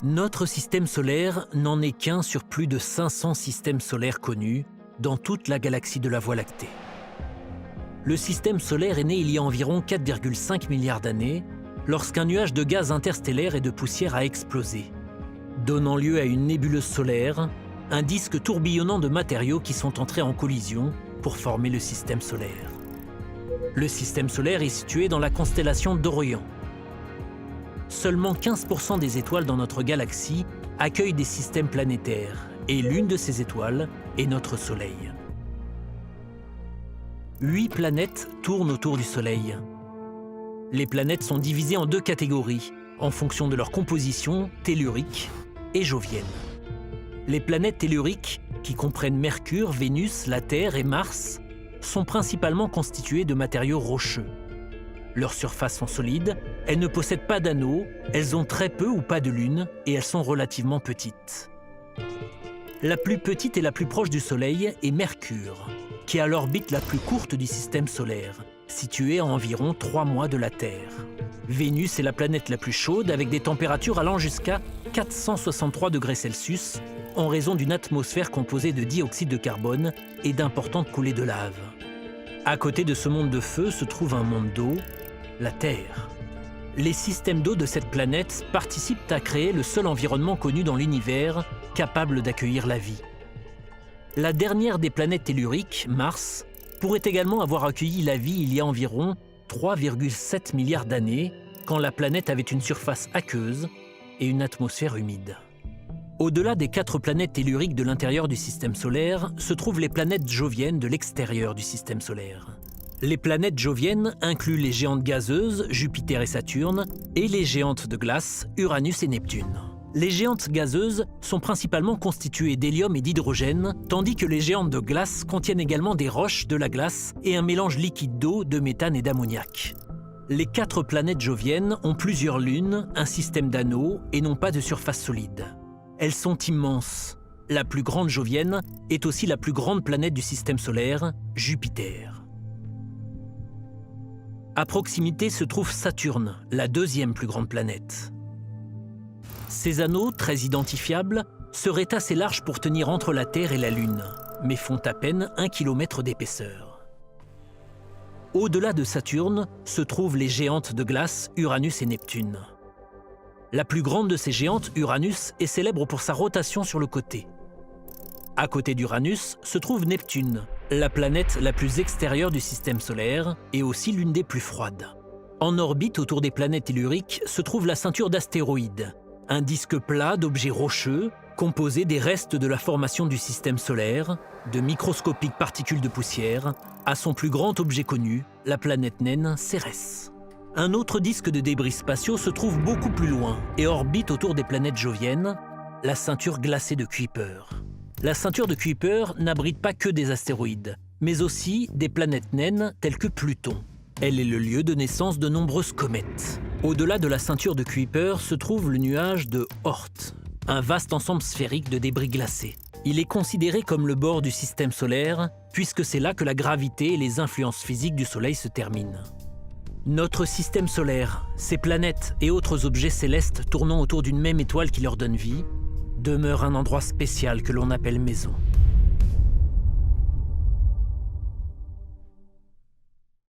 Notre système solaire n'en est qu'un sur plus de 500 systèmes solaires connus dans toute la galaxie de la Voie lactée. Le système solaire est né il y a environ 4,5 milliards d'années, lorsqu'un nuage de gaz interstellaire et de poussière a explosé, donnant lieu à une nébuleuse solaire, un disque tourbillonnant de matériaux qui sont entrés en collision pour former le système solaire. Le système solaire est situé dans la constellation d'Orion. Seulement 15% des étoiles dans notre galaxie accueillent des systèmes planétaires, et l'une de ces étoiles est notre Soleil. 8 planètes tournent autour du Soleil. Les planètes sont divisées en 2 catégories, en fonction de leur composition tellurique et jovienne. Les planètes telluriques, qui comprennent Mercure, Vénus, la Terre et Mars, sont principalement constituées de matériaux rocheux. Leurs surfaces sont solides, elles ne possèdent pas d'anneaux, elles ont très peu ou pas de lune et elles sont relativement petites. La plus petite et la plus proche du Soleil est Mercure, qui a l'orbite la plus courte du système solaire, située à environ 3 mois de la Terre. Vénus est la planète la plus chaude avec des températures allant jusqu'à 463 degrés Celsius en raison d'une atmosphère composée de dioxyde de carbone et d'importantes coulées de lave. À côté de ce monde de feu se trouve un monde d'eau, la Terre. Les systèmes d'eau de cette planète participent à créer le seul environnement connu dans l'univers capable d'accueillir la vie. La dernière des planètes telluriques, Mars, pourrait également avoir accueilli la vie il y a environ 3,7 milliards d'années, quand la planète avait une surface aqueuse et une atmosphère humide. Au-delà des 4 planètes telluriques de l'intérieur du système solaire se trouvent les planètes joviennes de l'extérieur du système solaire. Les planètes joviennes incluent les géantes gazeuses, Jupiter et Saturne, et les géantes de glace, Uranus et Neptune. Les géantes gazeuses sont principalement constituées d'hélium et d'hydrogène, tandis que les géantes de glace contiennent également des roches, de la glace et un mélange liquide d'eau, de méthane et d'ammoniac. Les 4 planètes joviennes ont plusieurs lunes, un système d'anneaux et n'ont pas de surface solide. Elles sont immenses. La plus grande jovienne est aussi la plus grande planète du système solaire, Jupiter. À proximité se trouve Saturne, la 2e plus grande planète. Ces anneaux, très identifiables, seraient assez larges pour tenir entre la Terre et la Lune, mais font à peine 1 km d'épaisseur. Au-delà de Saturne se trouvent les géantes de glace Uranus et Neptune. La plus grande de ces géantes, Uranus, est célèbre pour sa rotation sur le côté. À côté d'Uranus se trouve Neptune, la planète la plus extérieure du système solaire et aussi l'une des plus froides. En orbite autour des planètes telluriques se trouve la ceinture d'astéroïdes, un disque plat d'objets rocheux composé des restes de la formation du système solaire, de microscopiques particules de poussière, à son plus grand objet connu, la planète naine Cérès. Un autre disque de débris spatiaux se trouve beaucoup plus loin et orbite autour des planètes joviennes, la ceinture glacée de Kuiper. La ceinture de Kuiper n'abrite pas que des astéroïdes, mais aussi des planètes naines telles que Pluton. Elle est le lieu de naissance de nombreuses comètes. Au-delà de la ceinture de Kuiper se trouve le nuage de Oort, un vaste ensemble sphérique de débris glacés. Il est considéré comme le bord du système solaire, puisque c'est là que la gravité et les influences physiques du Soleil se terminent. Notre système solaire, ses planètes et autres objets célestes tournant autour d'une même étoile qui leur donne vie, demeure un endroit spécial que l'on appelle maison.